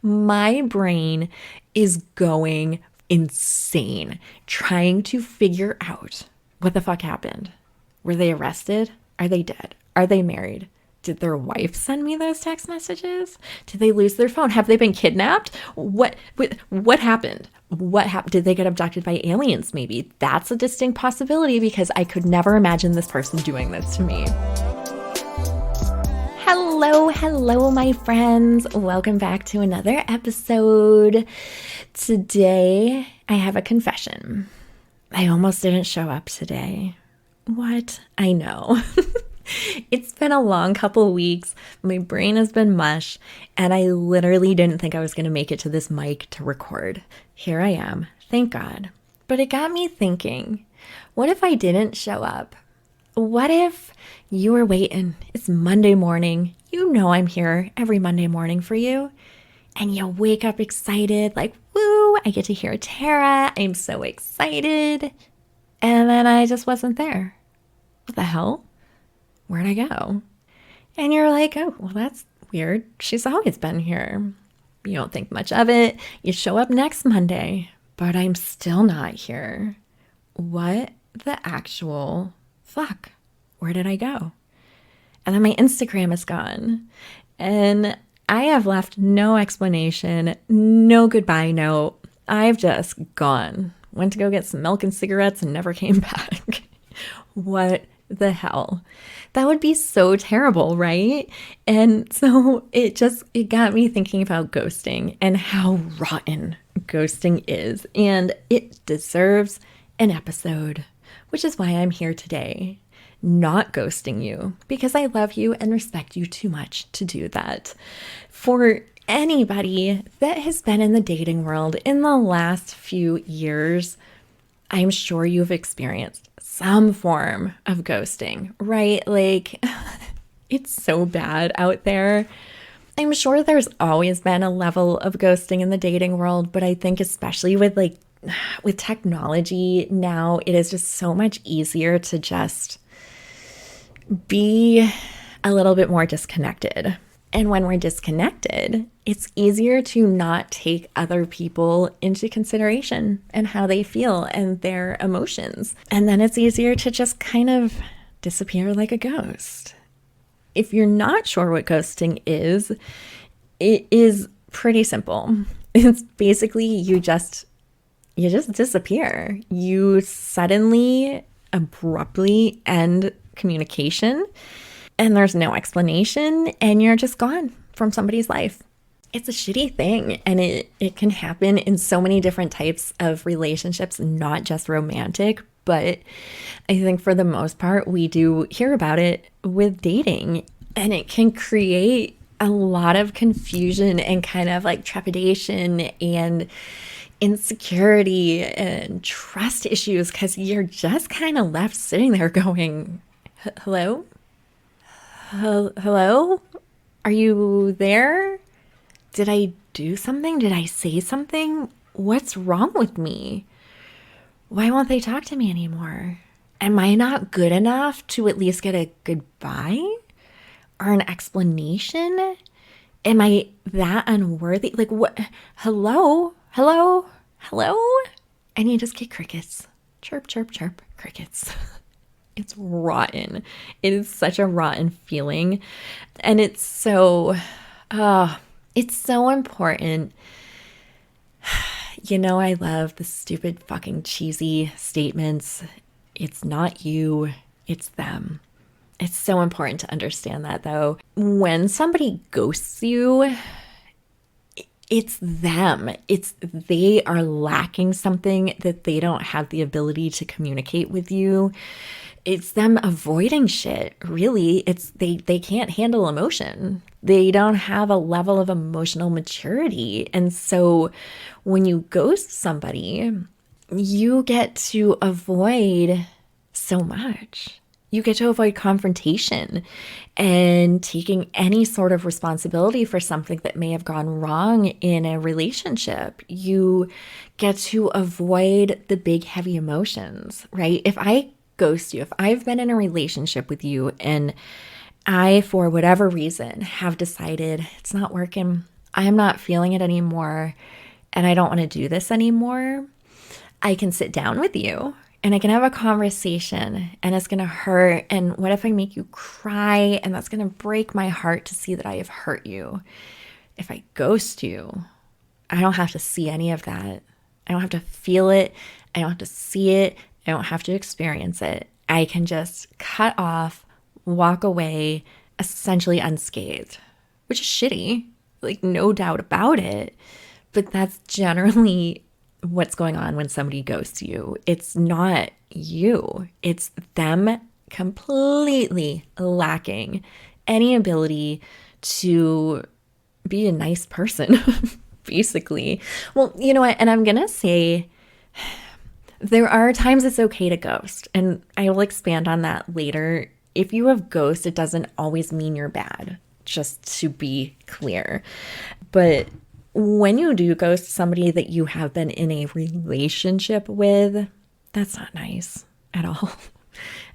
My brain is going insane trying to figure out what the fuck happened. Were they arrested? Are they dead? Are they married? Did their wife send me those text messages? Did they lose their phone? Have they been kidnapped? What happened? What happened? Did they get abducted by aliens maybe? That's a distinct possibility because I could never imagine this person doing this to me. Hello, my friends. Welcome back to another episode. Today, I have a confession. I almost didn't show up today. What? I know. It's been a long couple weeks. My brain has been mush, and I literally didn't think I was going to make it to this mic to record. Here I am. Thank God. But it got me thinking, what if I didn't show up? What if you were waiting? It's Monday morning. You know I'm here every Monday morning for you. And you wake up excited, like, woo, I get to hear Tara. I'm so excited. And then I just wasn't there. What the hell? Where'd I go? And you're like, oh, well, that's weird. She's always been here. You don't think much of it. You show up next Monday, but I'm still not here. What the actual fuck? Where did I go? And then my Instagram is gone. And I have left no explanation, no goodbye note. I've just gone. Went to go get some milk and cigarettes and never came back. What the hell? That would be so terrible, right? And so it got me thinking about ghosting and how rotten ghosting is. And it deserves an episode, which is why I'm here today. Not ghosting you because I love you and respect you too much to do that. For anybody that has been in the dating world in the last few years, I'm sure you've experienced some form of ghosting, right? Like, it's so bad out there. I'm sure there's always been a level of ghosting in the dating world, but I think especially with technology now, it is just so much easier to just be a little bit more disconnected. And when we're disconnected, it's easier to not take other people into consideration and how they feel and their emotions. And then it's easier to just kind of disappear like a ghost. If you're not sure what ghosting is, it is pretty simple. It's basically you just disappear. You suddenly, abruptly end communication. And there's no explanation, and you're just gone from somebody's life. It's a shitty thing, and it can happen in so many different types of relationships, not just romantic, but I think for the most part, we do hear about it with dating, and it can create a lot of confusion and kind of like trepidation and insecurity and trust issues because you're just kind of left sitting there going, hello? Hello? Are you there? Did I do something? Did I say something? What's wrong with me? Why won't they talk to me anymore? Am I not good enough to at least get a goodbye or an explanation? Am I that unworthy? Like what? Hello? And you just get crickets. Chirp, chirp, chirp, crickets. It's rotten. It is such a rotten feeling. And it's so important. You know, I love the stupid fucking cheesy statements. It's not you, it's them. It's so important to understand that though. When somebody ghosts you, it's them. They are lacking something that they don't have the ability to communicate with you. It's them avoiding shit, really. They can't handle emotion. They don't have a level of emotional maturity. And so when you ghost somebody, you get to avoid so much. You get to avoid confrontation and taking any sort of responsibility for something that may have gone wrong in a relationship. You get to avoid the big, heavy emotions, right? If I ghost you, if I've been in a relationship with you and I, for whatever reason, have decided it's not working, I'm not feeling it anymore and I don't want to do this anymore, I can sit down with you and I can have a conversation, and it's going to hurt. And what if I make you cry? And that's going to break my heart to see that I have hurt you. If I ghost you, I don't have to see any of that. I don't have to feel it. I don't have to see it. I don't have to experience it. I can just cut off, walk away, essentially unscathed, which is shitty, like no doubt about it. But that's generally what's going on when somebody ghosts you. It's not you. It's them completely lacking any ability to be a nice person, basically. Well, you know what? And I'm going to say there are times it's okay to ghost, and I will expand on that later. If you have ghost, it doesn't always mean you're bad, just to be clear. But when you do ghost somebody that you have been in a relationship with, that's not nice at all.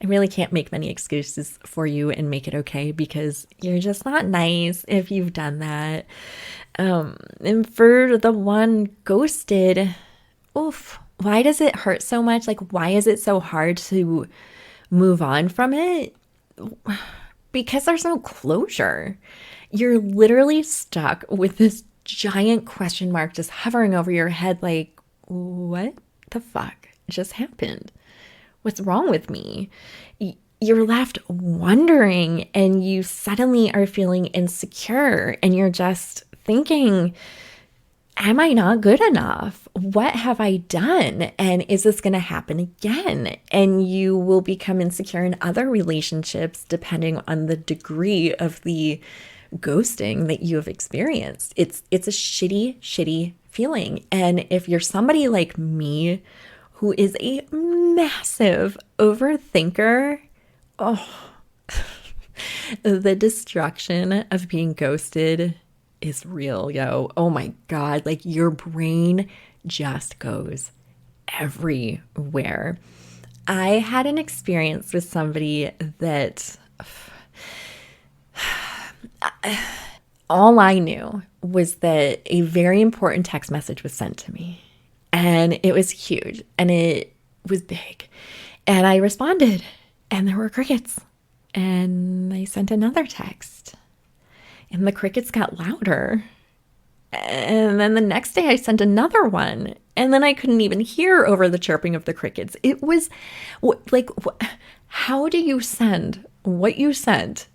I really can't make many excuses for you and make it okay, because you're just not nice if you've done that. And for the one ghosted, oof, why does it hurt so much? Like, why is it so hard to move on from it? Because there's no closure. You're literally stuck with this giant question mark just hovering over your head, like, what the fuck just happened? What's wrong with me? You're left wondering, and you suddenly are feeling insecure, and you're just thinking, am I not good enough? What have I done? And is this going to happen again? And you will become insecure in other relationships depending on the degree of the ghosting that you have experienced. It's a shitty feeling. And if you're somebody like me who is a massive overthinker, oh, the destruction of being ghosted is real, yo. Oh my God. Like, your brain just goes everywhere. I had an experience with somebody that all I knew was that a very important text message was sent to me, and it was huge and it was big, and I responded and there were crickets, and I sent another text and the crickets got louder, and then the next day I sent another one, and then I couldn't even hear over the chirping of the crickets. It was like, how do you send what you sent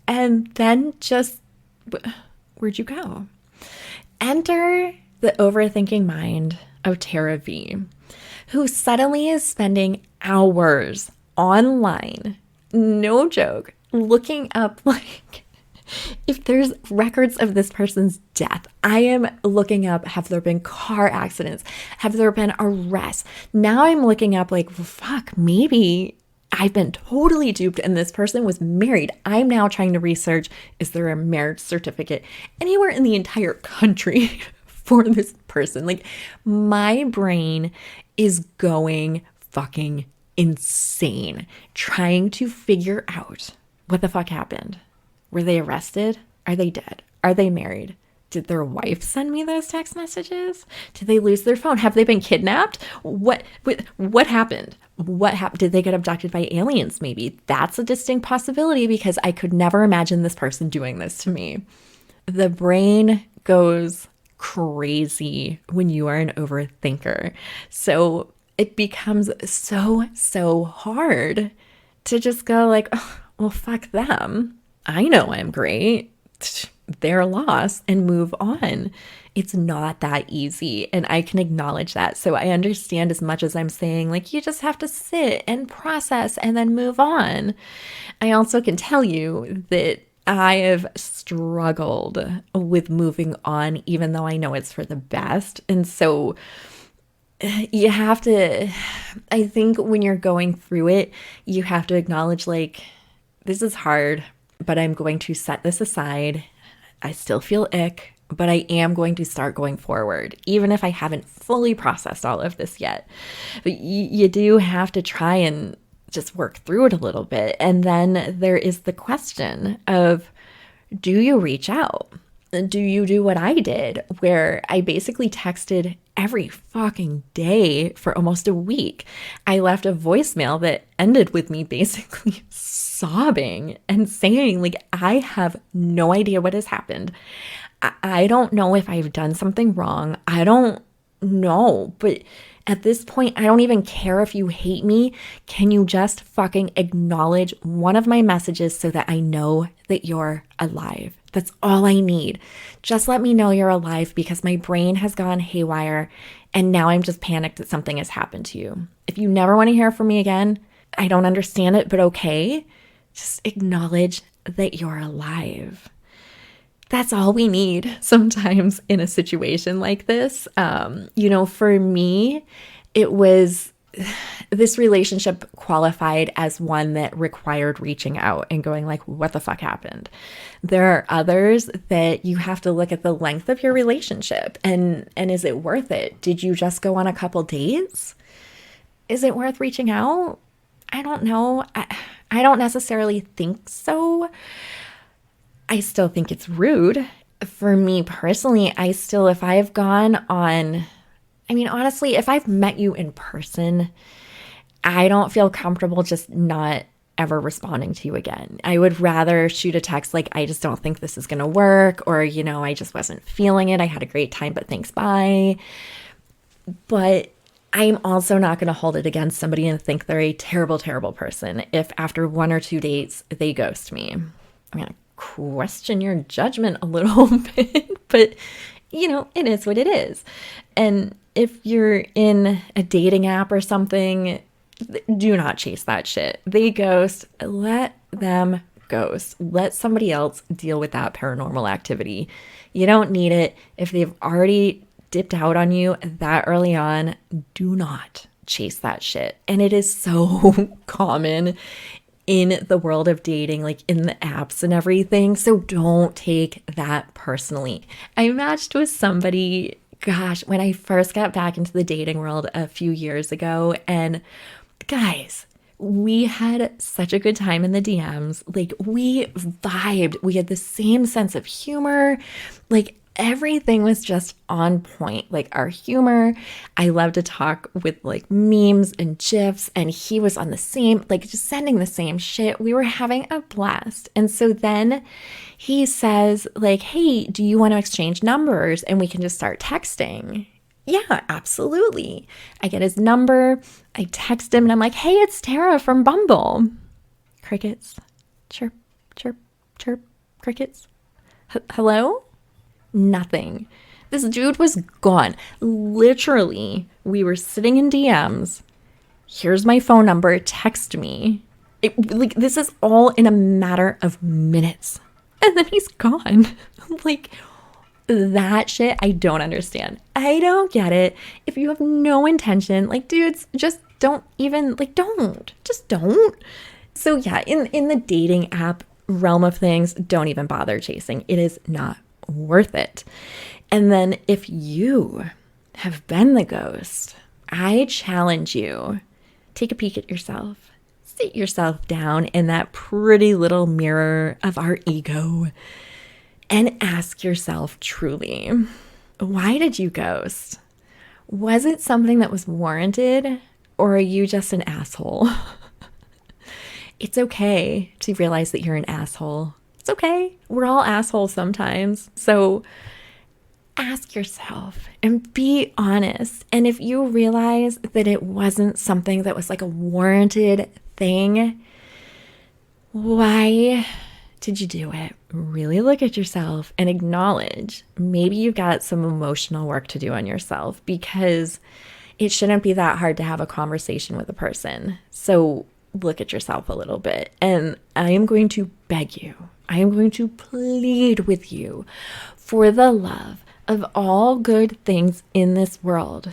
and then just, where'd you go? Enter the overthinking mind of Tara V, who suddenly is spending hours online, no joke, looking up, like, if there's records of this person's death. I am looking up, have there been car accidents? Have there been arrests? Now I'm looking up, like, fuck, maybe I've been totally duped and this person was married. I'm now trying to research, is there a marriage certificate anywhere in the entire country for this person? Like, my brain is going fucking insane trying to figure out what the fuck happened. Were they arrested? Are they dead? Are they married? Did their wife send me those text messages? Did they lose their phone? Have they been kidnapped? What happened? What happened? Did they get abducted by aliens? Maybe that's a distinct possibility, because I could never imagine this person doing this to me. The brain goes crazy when you are an overthinker. So it becomes so hard to just go like, oh, well, fuck them. I know I'm great. They're lost, and move on. It's not that easy, and I can acknowledge that. So I understand, as much as I'm saying, like, you just have to sit and process and then move on. I also can tell you that I have struggled with moving on, even though I know it's for the best. And so you have to, I think when you're going through it, you have to acknowledge, like, this is hard, but I'm going to set this aside. I still feel ick, but I am going to start going forward, even if I haven't fully processed all of this yet. But you do have to try and just work through it a little bit. And then there is the question of, do you reach out? do you do what I did, where I basically texted every fucking day for almost a week? I left a voicemail that ended with me basically sobbing and saying, like, I have no idea what has happened. I don't know if I've done something wrong. I don't know. But at this point, I don't even care if you hate me. Can you just fucking acknowledge one of my messages so that I know that you're alive? That's all I need. Just let me know you're alive, because my brain has gone haywire and now I'm just panicked that something has happened to you. If you never want to hear from me again, I don't understand it, but okay. Just acknowledge that you're alive. That's all we need sometimes in a situation like this. For me, it was this relationship qualified as one that required reaching out and going like, what the fuck happened? There are others that you have to look at the length of your relationship and is it worth it? Did you just go on a couple dates? Is it worth reaching out? I don't know. I don't necessarily think so. I still think it's rude. For me personally, if I've gone on, honestly, if I've met you in person, I don't feel comfortable just not ever responding to you again. I would rather shoot a text like, I just don't think this is going to work, or, I just wasn't feeling it. I had a great time, but thanks, bye. But I'm also not going to hold it against somebody and think they're a terrible, terrible person if after 1 or 2 dates they ghost me. I'm going to question your judgment a little bit, but it is what it is. And if you're in a dating app or something, do not chase that shit. They ghost, let them ghost. Let somebody else deal with that paranormal activity. You don't need it. If they've already dipped out on you that early on, do not chase that shit. And it is so common in the world of dating, like in the apps and everything. So don't take that personally. I matched with somebody, gosh, when I first got back into the dating world a few years ago. And guys, we had such a good time in the DMs. Like, we vibed. We had the same sense of humor. Like, everything was just on point. Like, our humor, I love to talk with like memes and GIFs, and he was on the same, like just sending the same shit. We were having a blast. And so then he says like, hey, do you want to exchange numbers and we can just start texting? Yeah, absolutely. I get his number. I text him and I'm like, hey, it's Tara from Bumble. Crickets. Chirp, chirp, chirp, crickets. Hello? Nothing. This dude was gone. Literally, we were sitting in DMs. Here's my phone number. Text me. This is all in a matter of minutes. And then he's gone. Like, that shit, I don't understand. I don't get it. If you have no intention, like, dudes, just don't even, like, don't. Just don't. So yeah, in the dating app realm of things, don't even bother chasing. It is not worth it. And then if you have been the ghost, I challenge you, take a peek at yourself. Sit yourself down in that pretty little mirror of our ego and ask yourself truly, why did you ghost? Was it something that was warranted, or are you just an asshole? It's okay to realize that you're an asshole. It's okay. We're all assholes sometimes. So ask yourself and be honest. And if you realize that it wasn't something that was like a warranted thing, why did you do it? Really look at yourself and acknowledge maybe you've got some emotional work to do on yourself, because it shouldn't be that hard to have a conversation with a person. So look at yourself a little bit. And I am going to beg you, I am going to plead with you, for the love of all good things in this world,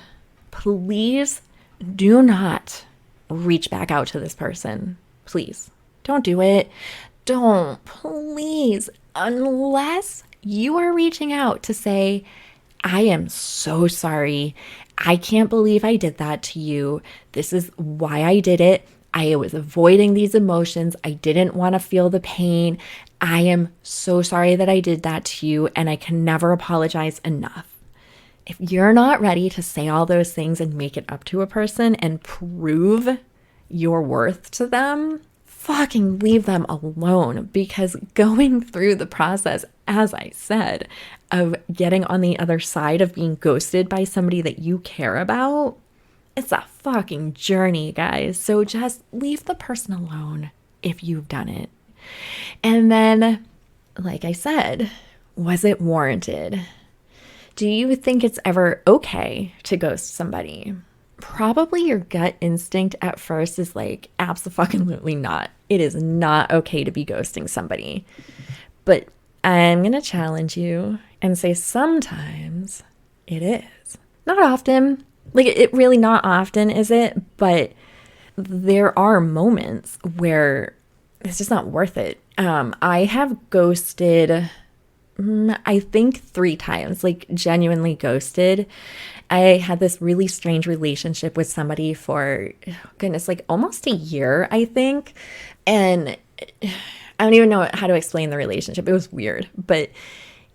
please do not reach back out to this person. Please don't do it. Don't, please, unless you are reaching out to say, I am so sorry. I can't believe I did that to you. This is why I did it. I was avoiding these emotions. I didn't want to feel the pain. I am so sorry that I did that to you, and I can never apologize enough. If you're not ready to say all those things and make it up to a person and prove your worth to them, fucking leave them alone. Because going through the process, as I said, of getting on the other side of being ghosted by somebody that you care about, it's a fucking journey, guys. So just leave the person alone if you've done it. And then, like I said, was it warranted? Do you think it's ever okay to ghost somebody? Probably your gut instinct at first is like, absolutely not. It is not okay to be ghosting somebody. But I'm going to challenge you and say sometimes it is. Not often. Like, it really not often, is it? But there are moments where it's just not worth it. I have ghosted, I think 3 times, like genuinely ghosted. I had this really strange relationship with somebody for, goodness, like almost a year, I think. And I don't even know how to explain the relationship. It was weird, but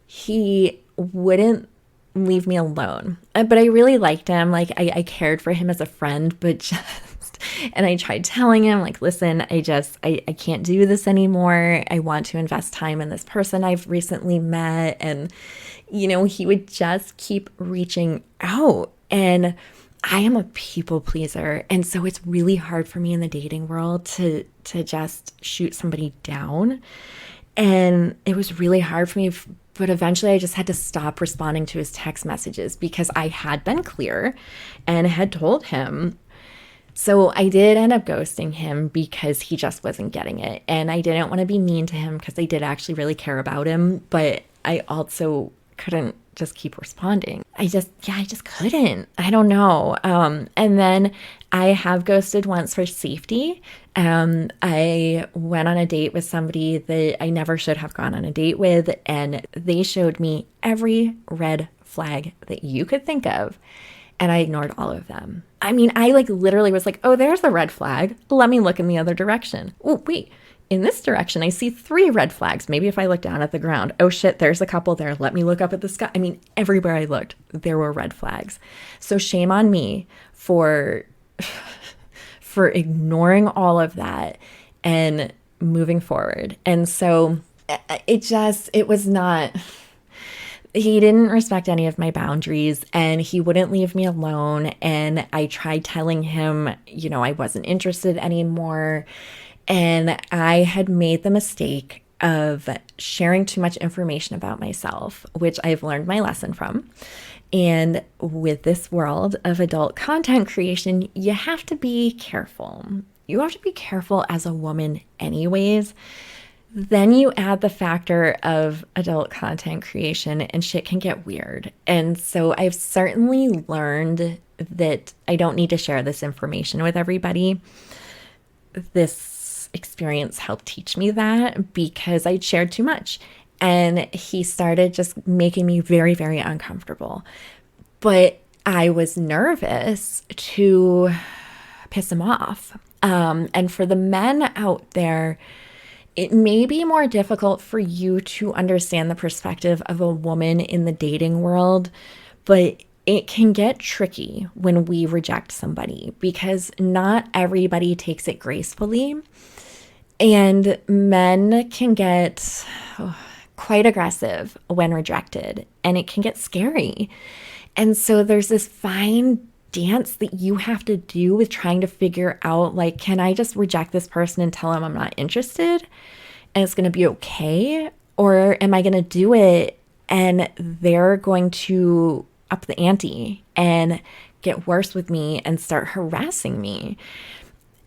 he wouldn't leave me alone. But I really liked him. Like I cared for him as a friend, but and I tried telling him, like, listen, I can't do this anymore. I want to invest time in this person I've recently met. And, he would just keep reaching out. And I am a people pleaser. And so it's really hard for me in the dating world to just shoot somebody down. And it was really hard for me. But eventually I just had to stop responding to his text messages because I had been clear and had told him. So I did end up ghosting him because he just wasn't getting it. And I didn't want to be mean to him because I did actually really care about him. But I also couldn't just keep responding. I just couldn't. I don't know. And then I have ghosted once for safety. I went on a date with somebody that I never should have gone on a date with, and they showed me every red flag that you could think of, and I ignored all of them. I mean, I literally was like, oh, there's a red flag. Let me look in the other direction. Oh, wait. In this direction, I see 3 red flags. Maybe if I look down at the ground, oh shit, there's a couple there. Let me look up at the sky. I mean, everywhere I looked, there were red flags. So shame on me for ignoring all of that and moving forward. And so it was not, he didn't respect any of my boundaries and he wouldn't leave me alone. And I tried telling him, I wasn't interested anymore. And I had made the mistake of sharing too much information about myself, which I've learned my lesson from. And with this world of adult content creation, you have to be careful. You have to be careful as a woman anyways. Then you add the factor of adult content creation and shit can get weird. And so I've certainly learned that I don't need to share this information with everybody. This experience helped teach me that because I'd shared too much. And he started just making me very, very uncomfortable. But I was nervous to piss him off. And for the men out there, it may be more difficult for you to understand the perspective of a woman in the dating world, but it can get tricky when we reject somebody because not everybody takes it gracefully. And men can get quite aggressive when rejected, and it can get scary. And so there's this fine dance that you have to do with trying to figure out, can I just reject this person and tell them I'm not interested and it's going to be okay? Or am I going to do it and they're going to up the ante and get worse with me and start harassing me?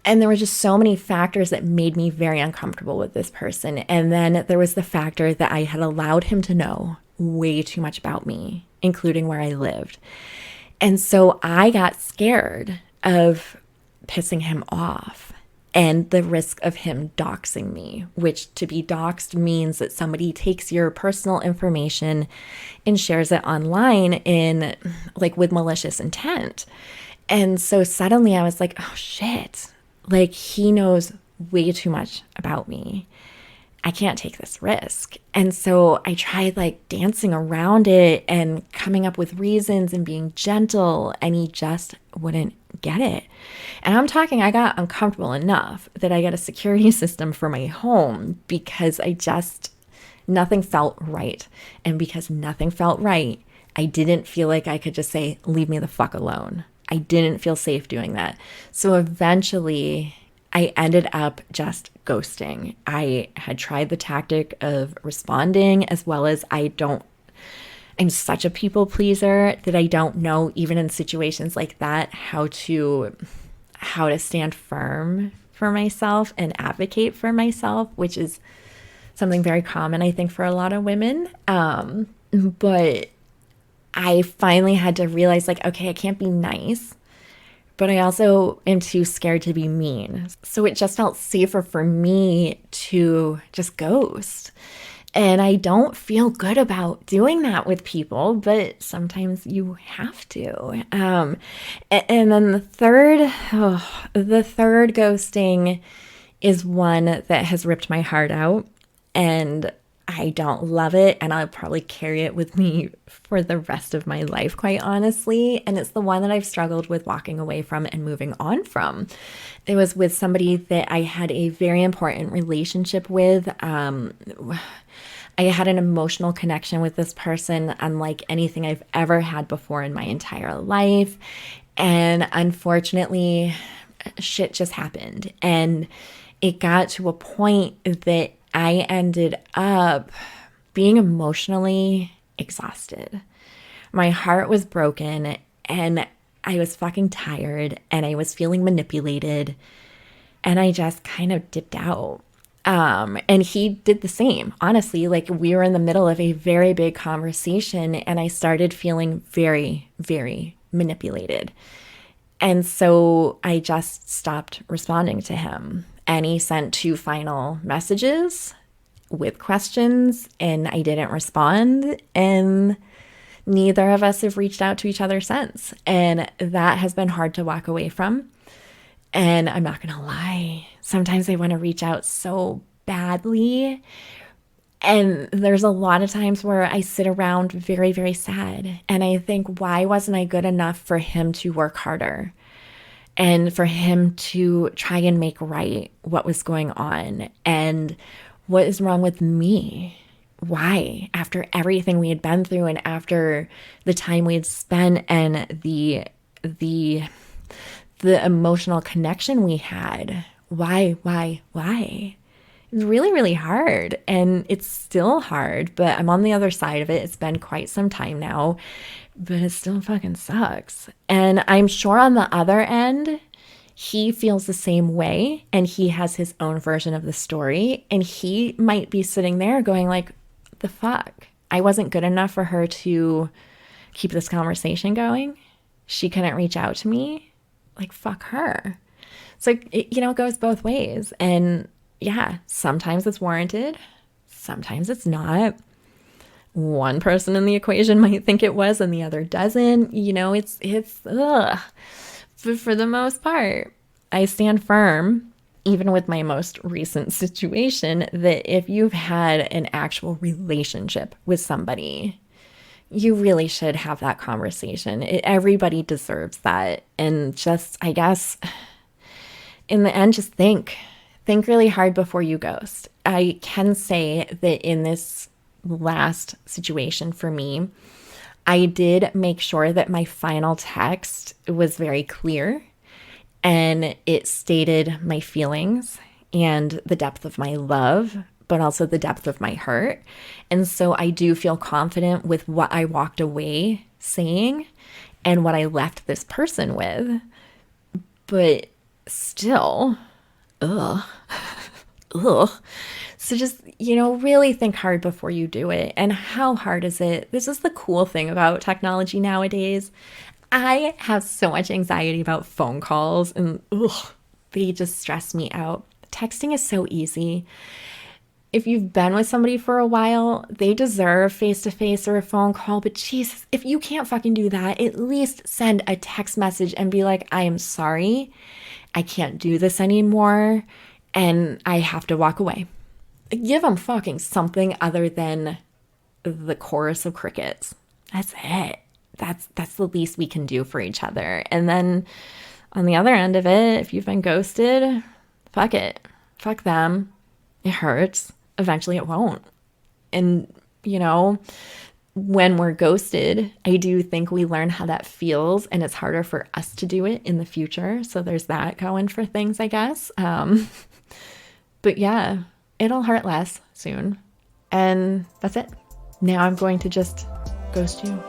And there were just so many factors that made me very uncomfortable with this person. And then there was the factor that I had allowed him to know way too much about me, including where I lived. And so I got scared of pissing him off and the risk of him doxing me, which to be doxed means that somebody takes your personal information and shares it online in with malicious intent. And so suddenly I was like, oh shit. He knows way too much about me. I can't take this risk. And so I tried like dancing around it and coming up with reasons and being gentle, and he just wouldn't get it. And I'm talking, I got uncomfortable enough that I got a security system for my home because nothing felt right. And because nothing felt right, I didn't feel like I could just say, leave me the fuck alone. I didn't feel safe doing that. So eventually I ended up just ghosting. I had tried the tactic of responding, as well as I'm such a people pleaser that I don't know, even in situations like that, how to stand firm for myself and advocate for myself, which is something very common, I think, for a lot of women. But I finally had to realize, like, okay, I can't be nice, but I also am too scared to be mean. So it just felt safer for me to just ghost. And I don't feel good about doing that with people, but sometimes you have to. And then the third ghosting is one that has ripped my heart out, and I don't love it, and I'll probably carry it with me for the rest of my life, quite honestly. And it's the one that I've struggled with walking away from and moving on from. It was with somebody that I had a very important relationship with. I had an emotional connection with this person unlike anything I've ever had before in my entire life. And unfortunately, shit just happened. And it got to a point that I ended up being emotionally exhausted. My heart was broken, and I was fucking tired, and I was feeling manipulated, and I just kind of dipped out. And he did the same. Honestly, like, we were in the middle of a very big conversation, and I started feeling very, very manipulated. And so I just stopped responding to him. And he sent 2 final messages with questions, and I didn't respond. And neither of us have reached out to each other since. And that has been hard to walk away from. And I'm not going to lie, sometimes I want to reach out so badly. And there's a lot of times where I sit around very, very sad. And I think, why wasn't I good enough for him to work harder? And for him to try and make right what was going on? And what is wrong with me? Why? After everything we had been through, and after the time we had spent, and the emotional connection we had, why? It's really, really hard. And it's still hard, but I'm on the other side of it. It's been quite some time now, but it still fucking sucks. And I'm sure on the other end, he feels the same way, and he has his own version of the story. And he might be sitting there going like, the fuck? I wasn't good enough for her to keep this conversation going. She couldn't reach out to me. Like, fuck her. So, it goes both ways. And yeah, sometimes it's warranted. Sometimes it's not. One person in the equation might think it was and the other doesn't. It's ugh. But for the most part, I stand firm, even with my most recent situation, that if you've had an actual relationship with somebody, you really should have that conversation. Everybody deserves that. And just, I guess, in the end, just think really hard before you ghost. I can say that in this last situation for me, I did make sure that my final text was very clear, and it stated my feelings and the depth of my love, but also the depth of my hurt. And so I do feel confident with what I walked away saying and what I left this person with. But still, ugh. So just, really think hard before you do it. And how hard is it? This is the cool thing about technology nowadays. I have so much anxiety about phone calls, and they just stress me out. Texting is so easy. If you've been with somebody for a while, they deserve face-to-face or a phone call. But Jesus, if you can't fucking do that, at least send a text message and be like, I am sorry. I can't do this anymore, and I have to walk away. Give them fucking something other than the chorus of crickets. That's it. That's the least we can do for each other. And then on the other end of it, if you've been ghosted, fuck it. Fuck them. It hurts. Eventually it won't. And, you know, when we're ghosted, I do think we learn how that feels, and it's harder for us to do it in the future. So there's that going for things, I guess. But yeah, it'll hurt less soon. And that's it. Now I'm going to just ghost you.